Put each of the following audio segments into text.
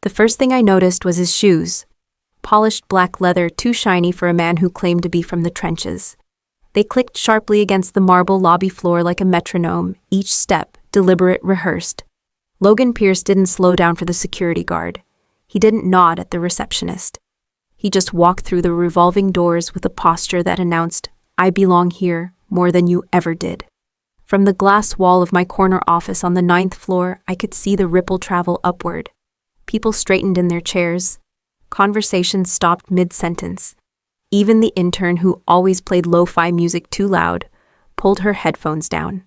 The first thing I noticed was his shoes. Polished black leather, too shiny for a man who claimed to be from the trenches. They clicked sharply against the marble lobby floor like a metronome, each step deliberate, rehearsed. Logan Pierce didn't slow down for the security guard. He didn't nod at the receptionist. He just walked through the revolving doors with a posture that announced, "I belong here more than you ever did." From the glass wall of my corner office on the 9th floor, I could see the ripple travel upward. People straightened in their chairs. Conversations stopped mid-sentence. Even the intern, who always played lo-fi music too loud, pulled her headphones down.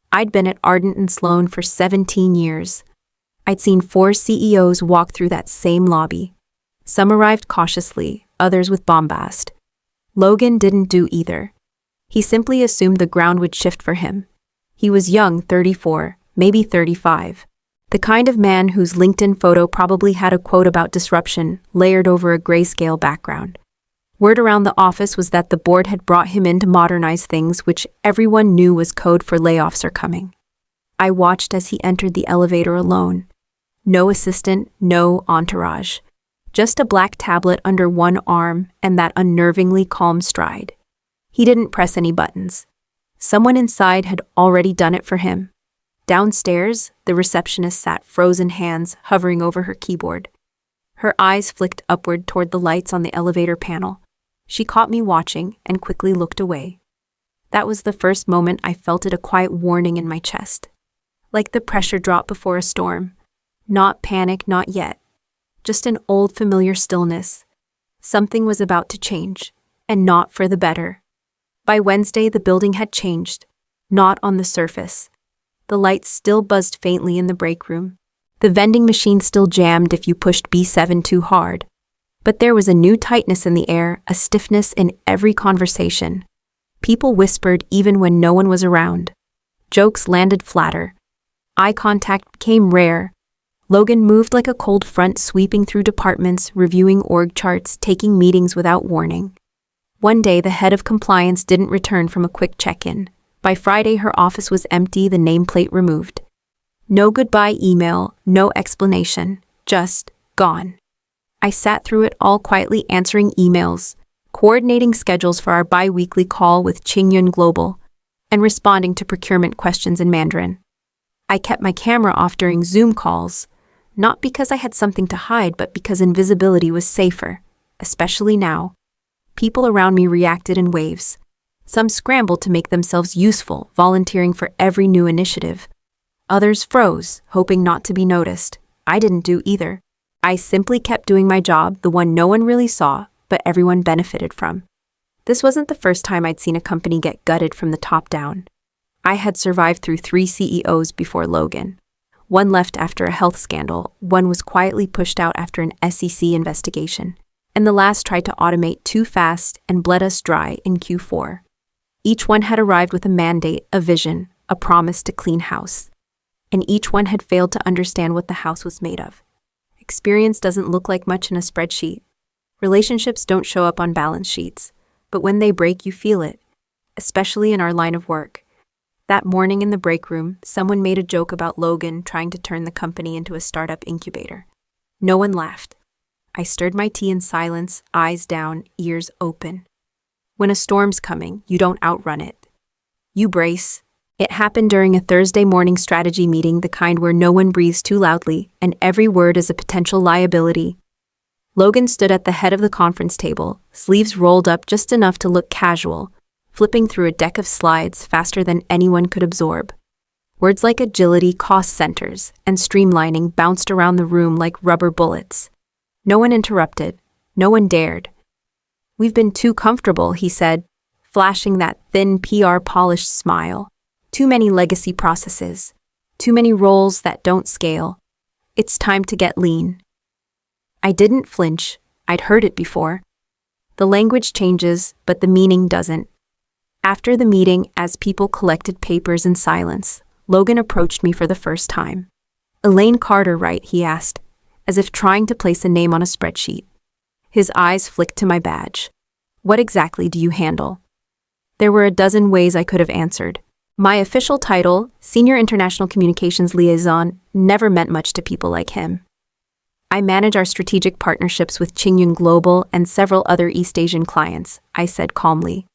I'd been at Ardent and Sloan for 17 years. I'd seen 4 CEOs walk through that same lobby. Some arrived cautiously, others with bombast. Logan didn't do either. He simply assumed the ground would shift for him. He was young, 34, maybe 35. The kind of man whose LinkedIn photo probably had a quote about disruption layered over a grayscale background. Word around the office was that the board had brought him in to modernize things, which everyone knew was code for layoffs are coming. I watched as he entered the elevator alone. No assistant, no entourage. Just a black tablet under one arm and that unnervingly calm stride. He didn't press any buttons. Someone inside had already done it for him. Downstairs, the receptionist sat, frozen hands hovering over her keyboard. Her eyes flicked upward toward the lights on the elevator panel. She caught me watching and quickly looked away. That was the first moment I felt a quiet warning in my chest. Like the pressure drop before a storm. Not panic, not yet. Just an old familiar stillness. Something was about to change, and not for the better. By Wednesday, the building had changed. Not on the surface. The lights still buzzed faintly in the break room. The vending machine still jammed if you pushed B7 too hard. But there was a new tightness in the air, a stiffness in every conversation. People whispered even when no one was around. Jokes landed flatter. Eye contact became rare. Logan moved like a cold front, sweeping through departments, reviewing org charts, taking meetings without warning. One day, the head of compliance didn't return from a quick check-in. By Friday, her office was empty, the nameplate removed. No goodbye email, no explanation, just gone. I sat through it all quietly, answering emails, coordinating schedules for our bi-weekly call with Qingyun Global, and responding to procurement questions in Mandarin. I kept my camera off during Zoom calls, not because I had something to hide, but because invisibility was safer, especially now. People around me reacted in waves. Some scrambled to make themselves useful, volunteering for every new initiative. Others froze, hoping not to be noticed. I didn't do either. I simply kept doing my job, the one no one really saw, but everyone benefited from. This wasn't the first time I'd seen a company get gutted from the top down. I had survived through 3 CEOs before Logan. One left after a health scandal, one was quietly pushed out after an SEC investigation, and the last tried to automate too fast and bled us dry in Q4. Each one had arrived with a mandate, a vision, a promise to clean house. And each one had failed to understand what the house was made of. Experience doesn't look like much in a spreadsheet. Relationships don't show up on balance sheets, but when they break, you feel it, especially in our line of work. That morning in the break room, someone made a joke about Logan trying to turn the company into a startup incubator. No one laughed. I stirred my tea in silence, eyes down, ears open. When a storm's coming, you don't outrun it. You brace. It happened during a Thursday morning strategy meeting, the kind where no one breathes too loudly and every word is a potential liability. Logan stood at the head of the conference table, sleeves rolled up just enough to look casual, flipping through a deck of slides faster than anyone could absorb. Words like agility, cost centers, and streamlining bounced around the room like rubber bullets. No one interrupted. No one dared. "We've been too comfortable," he said, flashing that thin PR-polished smile. "Too many legacy processes. Too many roles that don't scale. It's time to get lean." I didn't flinch. I'd heard it before. The language changes, but the meaning doesn't. After the meeting, as people collected papers in silence, Logan approached me for the first time. "Elaine Carter, right?" he asked, as if trying to place a name on a spreadsheet. His eyes flicked to my badge. "What exactly do you handle?" There were a dozen ways I could have answered. My official title, Senior International Communications Liaison, never meant much to people like him. I manage our strategic partnerships with Qingyun Global and several other East Asian clients, I said calmly.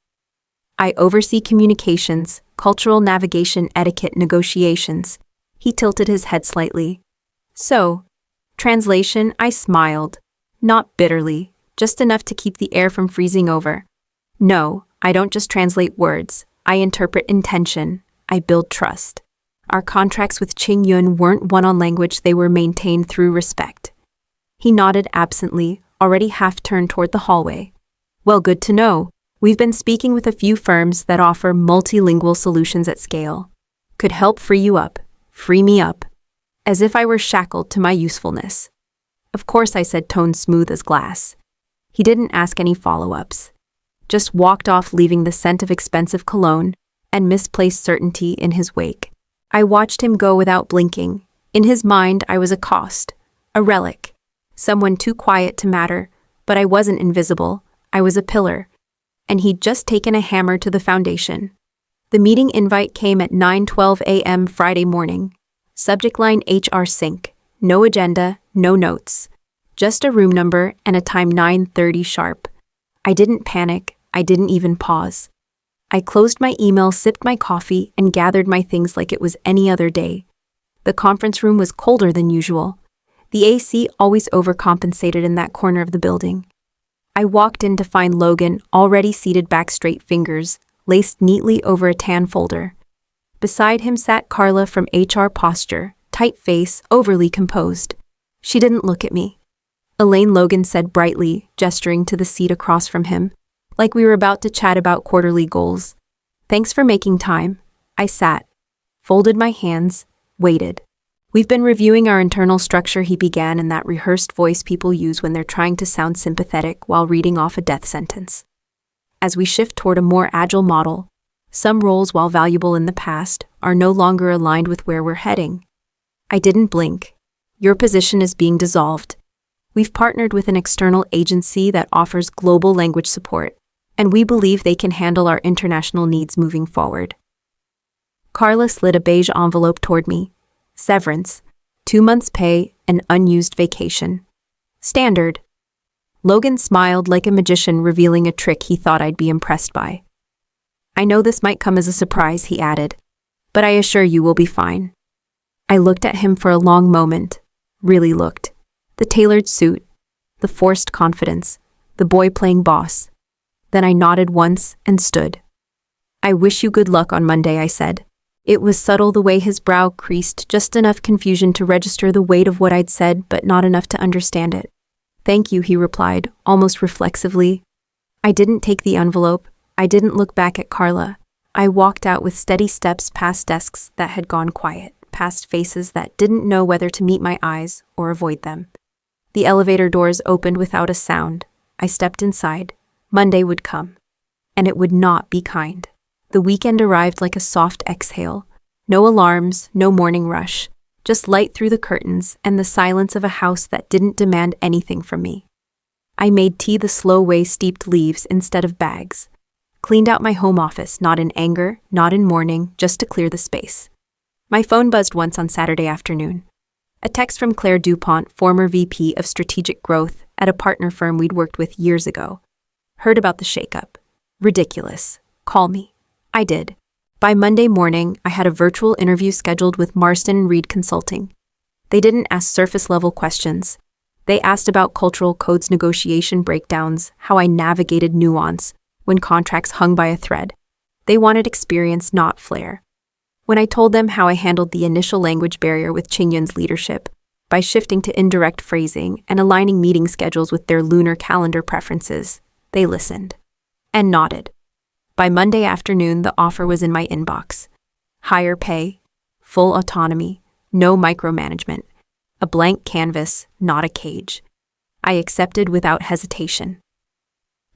I oversee communications, cultural navigation, etiquette, negotiations. He tilted his head slightly. So, translation, I smiled. Not bitterly, just enough to keep the air from freezing over. No, I don't just translate words. I interpret intention. I build trust. Our contracts with Qingyun weren't won on language, they were maintained through respect. He nodded absently, already half-turned toward the hallway. Well, good to know. We've been speaking with a few firms that offer multilingual solutions at scale. Could help free you up. Free me up. As if I were shackled to my usefulness. Of course, I said, tone smooth as glass. He didn't ask any follow-ups. Just walked off, leaving the scent of expensive cologne and misplaced certainty in his wake. I watched him go without blinking. In his mind, I was a cost, a relic, someone too quiet to matter, but I wasn't invisible. I was a pillar. And he'd just taken a hammer to the foundation. The meeting invite came at 9:12 a.m. Friday morning. Subject line HR sync. No agenda, no notes. Just a room number and a time 9:30 sharp. I didn't panic. I didn't even pause. I closed my email, sipped my coffee, and gathered my things like it was any other day. The conference room was colder than usual. The AC always overcompensated in that corner of the building. I walked in to find Logan already seated back, straight fingers laced neatly over a tan folder. Beside him sat Carla from HR, posture, tight face, overly composed. She didn't look at me. Elaine, Logan said brightly, gesturing to the seat across from him, like we were about to chat about quarterly goals. Thanks for making time. I sat, folded my hands, waited. We've been reviewing our internal structure, he began in that rehearsed voice people use when they're trying to sound sympathetic while reading off a death sentence. As we shift toward a more agile model, some roles, while valuable in the past, are no longer aligned with where we're heading. I didn't blink. Your position is being dissolved. We've partnered with an external agency that offers global language support, and we believe they can handle our international needs moving forward. Carla slid a beige envelope toward me. Severance, 2 months' pay, and unused vacation. Standard. Logan smiled like a magician revealing a trick he thought I'd be impressed by. I know this might come as a surprise, he added, but I assure you we'll be fine. I looked at him for a long moment, really looked. The tailored suit, the forced confidence, the boy playing boss. Then I nodded once and stood. I wish you good luck on Monday, I said. It was subtle the way his brow creased, just enough confusion to register the weight of what I'd said, but not enough to understand it. Thank you, he replied, almost reflexively. I didn't take the envelope. I didn't look back at Carla. I walked out with steady steps past desks that had gone quiet, past faces that didn't know whether to meet my eyes or avoid them. The elevator doors opened without a sound. I stepped inside. Monday would come. And it would not be kind. The weekend arrived like a soft exhale. No alarms, no morning rush. Just light through the curtains and the silence of a house that didn't demand anything from me. I made tea the slow way, steeped leaves instead of bags. Cleaned out my home office, not in anger, not in mourning, just to clear the space. My phone buzzed once on Saturday afternoon. A text from Claire DuPont, former VP of Strategic Growth at a partner firm we'd worked with years ago. Heard about the shakeup. Ridiculous. Call me. I did. By Monday morning, I had a virtual interview scheduled with Marston & Reed Consulting. They didn't ask surface-level questions. They asked about cultural codes, negotiation breakdowns, how I navigated nuance when contracts hung by a thread. They wanted experience, not flair. When I told them how I handled the initial language barrier with Qingyun's leadership, by shifting to indirect phrasing and aligning meeting schedules with their lunar calendar preferences, they listened. And nodded. By Monday afternoon, the offer was in my inbox. Higher pay, full autonomy, no micromanagement, a blank canvas, not a cage. I accepted without hesitation.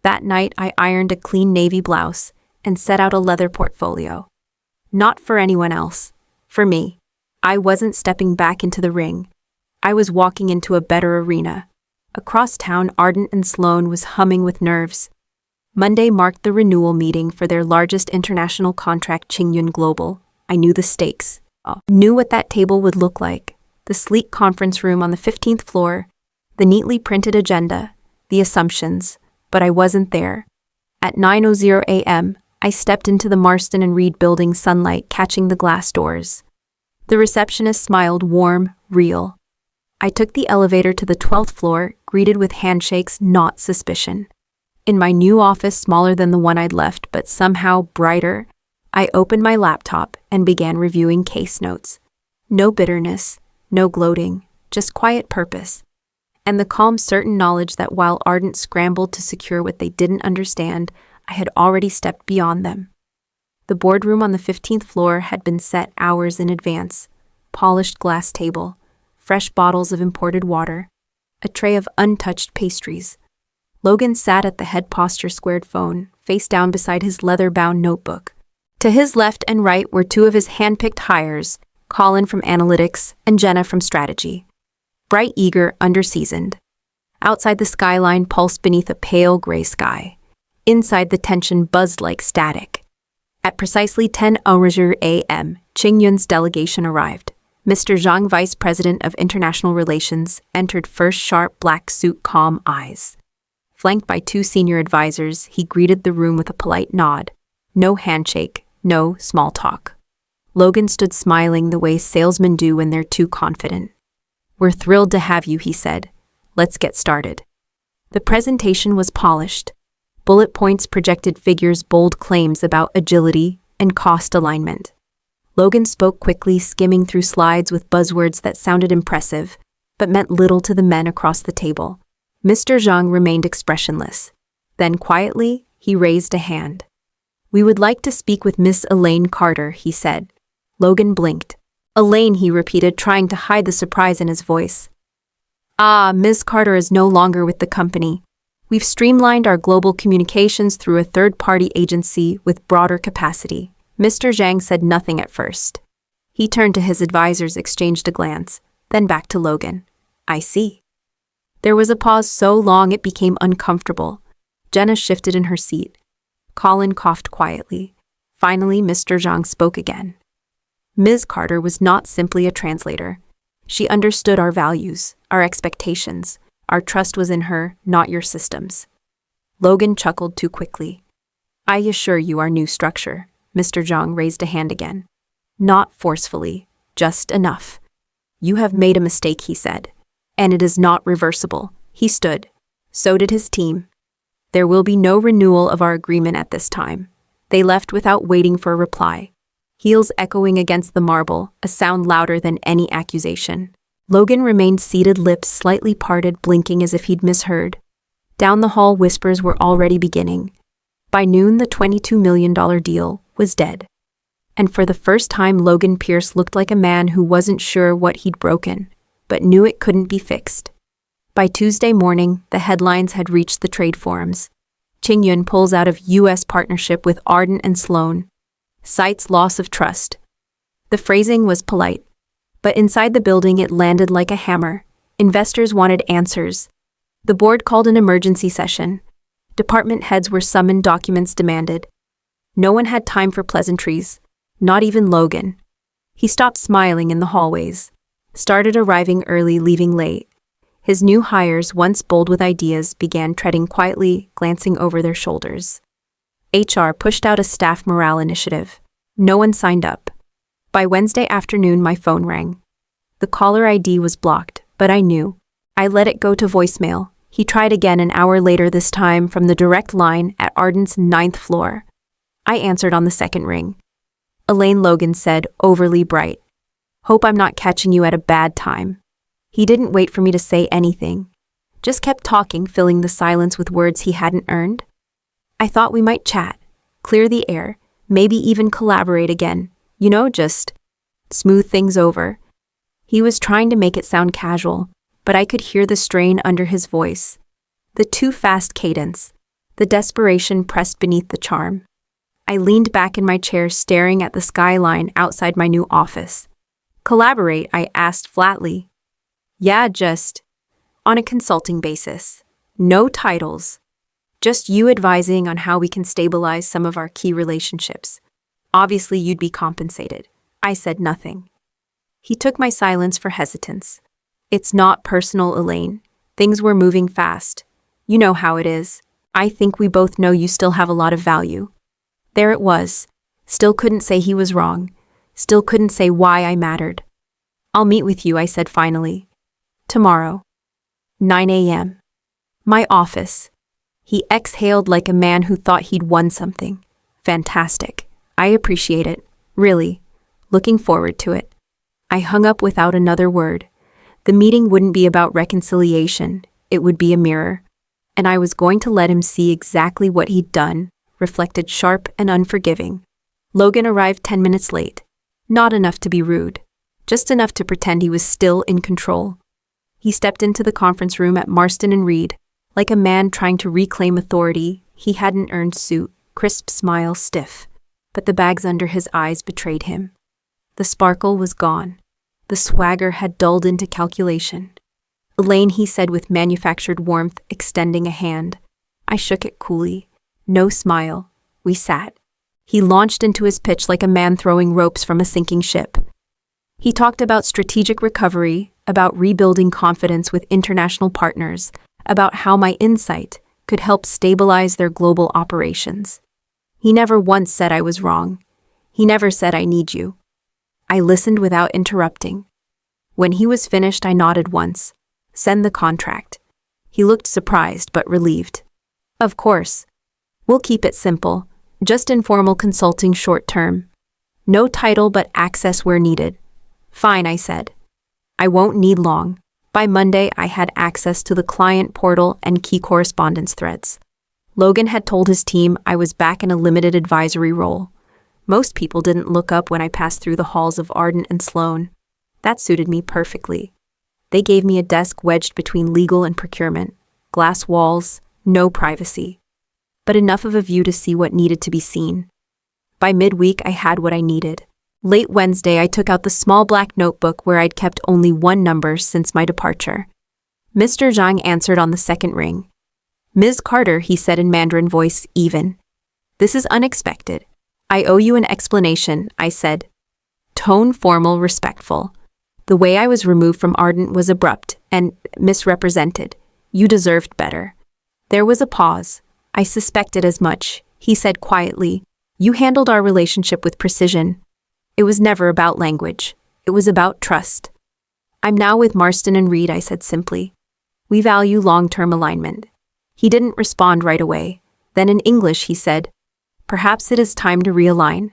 That night, I ironed a clean navy blouse and set out a leather portfolio. Not for anyone else, for me. I wasn't stepping back into the ring. I was walking into a better arena. Across town, Ardent and Sloan was humming with nerves. Monday marked the renewal meeting for their largest international contract, Qingyun Global. I knew the stakes. Knew what that table would look like. The sleek conference room on the 15th floor, The neatly printed agenda, the assumptions, but I wasn't there. At 9:00 a.m., I stepped into the Marston and Reed building, sunlight catching the glass doors. The receptionist smiled, warm, real. I took the elevator to the 12th floor, greeted with handshakes, not suspicion. In my new office, smaller than the one I'd left, but somehow brighter, I opened my laptop and began reviewing case notes. No bitterness, no gloating, just quiet purpose. And the calm, certain knowledge that while Ardent scrambled to secure what they didn't understand, I had already stepped beyond them. The boardroom on the 15th floor had been set hours in advance. Polished glass table, fresh bottles of imported water, a tray of untouched pastries. Logan sat at the head posture squared phone, face down beside his leather-bound notebook. To his left and right were two of his hand-picked hires, Colin from analytics and Jenna from strategy. Bright, eager, underseasoned. Outside, the skyline pulsed beneath a pale gray sky. Inside, the tension buzzed like static. At precisely 10:00 a.m., Qingyun's delegation arrived. Mr. Zhang, Vice President of International Relations, entered first, sharp black suit, calm eyes. Flanked by two senior advisors, he greeted the room with a polite nod. No handshake, no small talk. Logan stood smiling the way salesmen do when they're too confident. "We're thrilled to have you," he said. "Let's get started." The presentation was polished. Bullet points projected figures, bold claims about agility and cost alignment. Logan spoke quickly, skimming through slides with buzzwords that sounded impressive, but meant little to the men across the table. Mr. Zhang remained expressionless. Then quietly, he raised a hand. "We would like to speak with Miss Elaine Carter," he said. Logan blinked. "Elaine," he repeated, trying to hide the surprise in his voice. "Ah, Ms. Carter is no longer with the company. We've streamlined our global communications through a third-party agency with broader capacity." Mr. Zhang said nothing at first. He turned to his advisors, exchanged a glance, then back to Logan. "I see." There was a pause so long it became uncomfortable. Jenna shifted in her seat. Colin coughed quietly. Finally, Mr. Zhang spoke again. Ms. Carter was not simply a translator. She understood our values, our expectations. Our trust was in her, not your systems. Logan chuckled too quickly. "I assure you our new structure." Mr. Zhang raised a hand again. "Not forcefully, just enough." "You have made a mistake," he said. "And it is not reversible." He stood. So did his team. "There will be no renewal of our agreement at this time." They left without waiting for a reply. Heels echoing against the marble, a sound louder than any accusation. Logan remained seated, lips slightly parted, blinking as if he'd misheard. Down the hall, whispers were already beginning. By noon, the $22 million deal was dead. And for the first time, Logan Pierce looked like a man who wasn't sure what he'd broken, but knew it couldn't be fixed. By Tuesday morning, the headlines had reached the trade forums. Qingyun pulls out of U.S. partnership with Ardent and Sloan. Cites loss of trust. The phrasing was polite, but inside the building it landed like a hammer. Investors wanted answers. The board called an emergency session. Department heads were summoned, documents demanded. No one had time for pleasantries, not even Logan. He stopped smiling in the hallways, started arriving early, leaving late. His new hires, once bold with ideas, began treading quietly, glancing over their shoulders. HR pushed out a staff morale initiative. No one signed up. By Wednesday afternoon, my phone rang. The caller ID was blocked, but I knew. I let it go to voicemail. He tried again an hour later, this time from the direct line at Ardent's 9th floor. I answered on the second ring. Elaine, Logan said, overly bright. "Hope I'm not catching you at a bad time." He didn't wait for me to say anything. Just kept talking, filling the silence with words he hadn't earned. "I thought we might chat, clear the air, maybe even collaborate again. Just smooth things over." He was trying to make it sound casual, but I could hear the strain under his voice. The too fast cadence, the desperation pressed beneath the charm. I leaned back in my chair, staring at the skyline outside my new office. "Collaborate?" I asked flatly. "Yeah, just on a consulting basis. No titles. Just you advising on how we can stabilize some of our key relationships. Obviously, you'd be compensated." I said nothing. He took my silence for hesitance. "It's not personal, Elaine. Things were moving fast. You know how it is. I think we both know you still have a lot of value. There it was. Still couldn't say he was wrong. Still couldn't say why I mattered. I'll meet with you, I said finally. Tomorrow. 9 a.m. My office. He exhaled like a man who thought he'd won something. Fantastic. I appreciate it. Really. Looking forward to it. I hung up without another word. The meeting wouldn't be about reconciliation. It would be a mirror. And I was going to let him see exactly what he'd done, reflected sharp and unforgiving. Logan arrived 10 minutes late. Not enough to be rude. Just enough to pretend he was still in control. He stepped into the conference room at Marston & Reed. Like a man trying to reclaim authority, he had an earned suit, crisp smile stiff. But the bags under his eyes betrayed him. The sparkle was gone. The swagger had dulled into calculation. Elaine, he said with manufactured warmth, extending a hand. I shook it coolly. No smile. We sat. He launched into his pitch like a man throwing ropes from a sinking ship. He talked about strategic recovery, about rebuilding confidence with international partners, about how my insight could help stabilize their global operations. He never once said I was wrong. He never said I need you. I listened without interrupting. When he was finished, I nodded once. Send the contract. He looked surprised but relieved. Of course. We'll keep it simple. Just informal consulting short term. No title but access where needed. Fine, I said. I won't need long. By Monday, I had access to the client portal and key correspondence threads. Logan had told his team I was back in a limited advisory role. Most people didn't look up when I passed through the halls of Ardent and Sloan. That suited me perfectly. They gave me a desk wedged between legal and procurement. Glass walls, no privacy. But enough of a view to see what needed to be seen. By midweek, I had what I needed. Late Wednesday, I took out the small black notebook where I'd kept only one number since my departure. Mr. Zhang answered on the second ring. Ms. Carter, he said in Mandarin voice, even. This is unexpected. I owe you an explanation, I said. Tone formal, respectful. The way I was removed from Ardent was abrupt and misrepresented. You deserved better. There was a pause. I suspected as much. He said quietly, you handled our relationship with precision. It was never about language. It was about trust. I'm now with Marston & Reed, I said simply. We value long-term alignment. He didn't respond right away. Then in English he said, perhaps it is time to realign.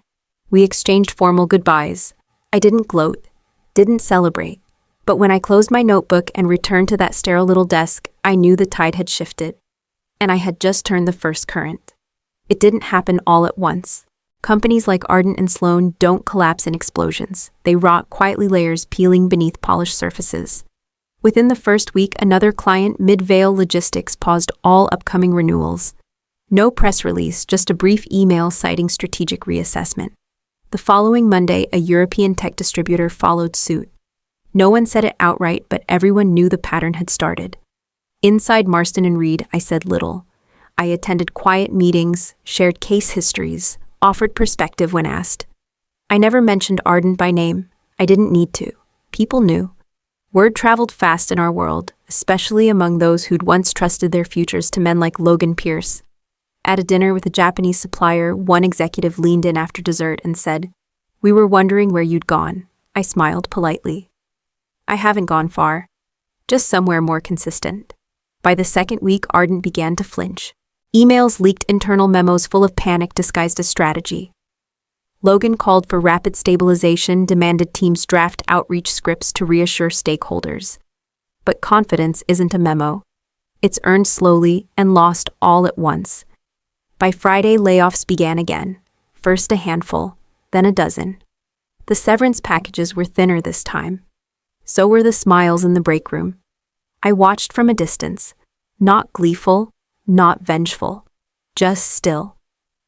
We exchanged formal goodbyes. I didn't gloat, didn't celebrate. But when I closed my notebook and returned to that sterile little desk, I knew the tide had shifted. And I had just turned the first current. It didn't happen all at once. Companies like Ardent and Sloan don't collapse in explosions. They rot quietly, layers peeling beneath polished surfaces. Within the first week, another client, Midvale Logistics, paused all upcoming renewals. No press release, just a brief email citing strategic reassessment. The following Monday, a European tech distributor followed suit. No one said it outright, but everyone knew the pattern had started. Inside Marston & Reed, I said little. I attended quiet meetings, shared case histories, offered perspective when asked. I never mentioned Ardent by name. I didn't need to. People knew. Word traveled fast in our world, especially among those who'd once trusted their futures to men like Logan Pierce. At a dinner with a Japanese supplier, one executive leaned in after dessert and said, "We were wondering where you'd gone." I smiled politely. I haven't gone far. Just somewhere more consistent. By the second week, Ardent began to flinch. Emails leaked internal memos full of panic disguised as strategy. Logan called for rapid stabilization, demanded teams draft outreach scripts to reassure stakeholders. But confidence isn't a memo. It's earned slowly and lost all at once. By Friday, layoffs began again. First a handful, then a dozen. The severance packages were thinner this time. So were the smiles in the break room. I watched from a distance, not gleeful, not vengeful, just still.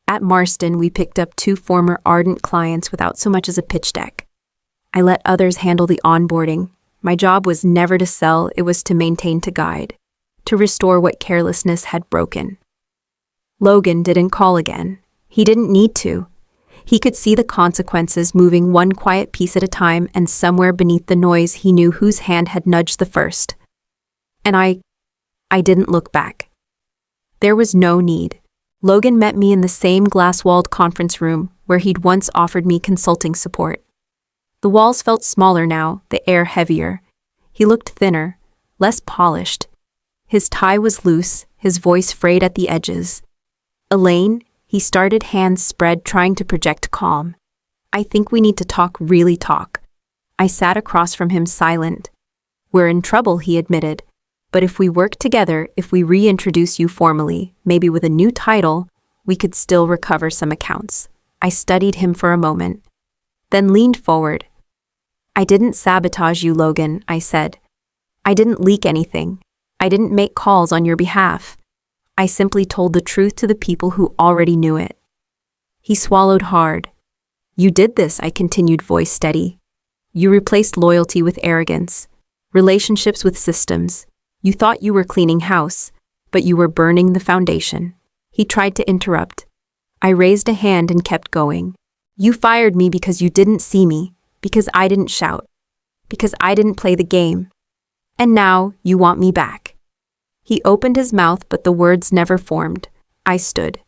At Marston, we picked up 2 former Ardent clients without so much as a pitch deck. I let others handle the onboarding. My job was never to sell, it was to maintain, to guide, to restore what carelessness had broken. Logan didn't call again. He didn't need to. He could see the consequences, moving one quiet piece at a time, and somewhere beneath the noise he knew whose hand had nudged the first. And I I didn't look back. There was no need. Logan met me in the same glass-walled conference room where he'd once offered me consulting support. The walls felt smaller now, the air heavier. He looked thinner, less polished. His tie was loose, his voice frayed at the edges. "Elaine," he started, hands spread, trying to project calm. "I think we need to talk, really talk." I sat across from him, silent. "We're in trouble," he admitted. "But if we work together, if we reintroduce you formally, maybe with a new title, we could still recover some accounts." I studied him for a moment, then leaned forward. "I didn't sabotage you, Logan," I said. "I didn't leak anything. I didn't make calls on your behalf. I simply told the truth to the people who already knew it." He swallowed hard. "You did this," I continued, voice steady. "You replaced loyalty with arrogance, relationships with systems. You thought you were cleaning house, but you were burning the foundation." He tried to interrupt. I raised a hand and kept going. "You fired me because you didn't see me, because I didn't shout, because I didn't play the game. And now you want me back." He opened his mouth, but the words never formed. I stood.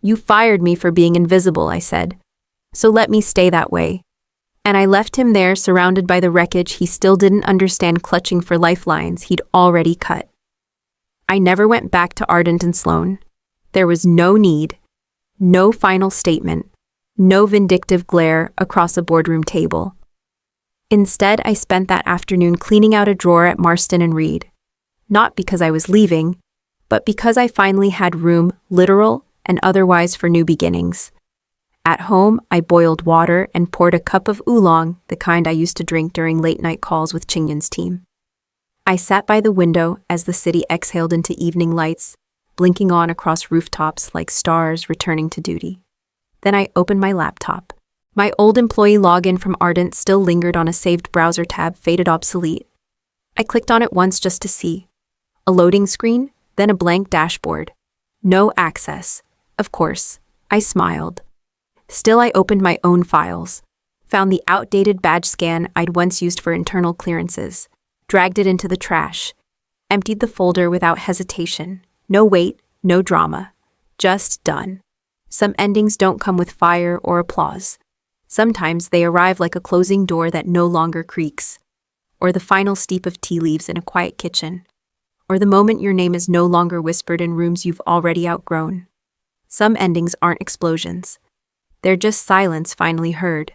"You fired me for being invisible," I said. "So let me stay that way." And I left him there, surrounded by the wreckage he still didn't understand, clutching for lifelines he'd already cut. I never went back to Ardent and Sloan. There was no need, no final statement, no vindictive glare across a boardroom table. Instead, I spent that afternoon cleaning out a drawer at Marston and Reed. Not because I was leaving, but because I finally had room, literal and otherwise, for new beginnings. At home, I boiled water and poured a cup of oolong, the kind I used to drink during late-night calls with Chingyun's team. I sat by the window as the city exhaled into evening lights, blinking on across rooftops like stars returning to duty. Then I opened my laptop. My old employee login from Ardent still lingered on a saved browser tab, faded obsolete. I clicked on it once just to see. A loading screen, then a blank dashboard. No access. Of course. I smiled. Still, I opened my own files, found the outdated badge scan I'd once used for internal clearances, dragged it into the trash, emptied the folder without hesitation. No wait, no drama. Just done. Some endings don't come with fire or applause. Sometimes they arrive like a closing door that no longer creaks, or the final steep of tea leaves in a quiet kitchen, or the moment your name is no longer whispered in rooms you've already outgrown. Some endings aren't explosions. They're just silence finally heard.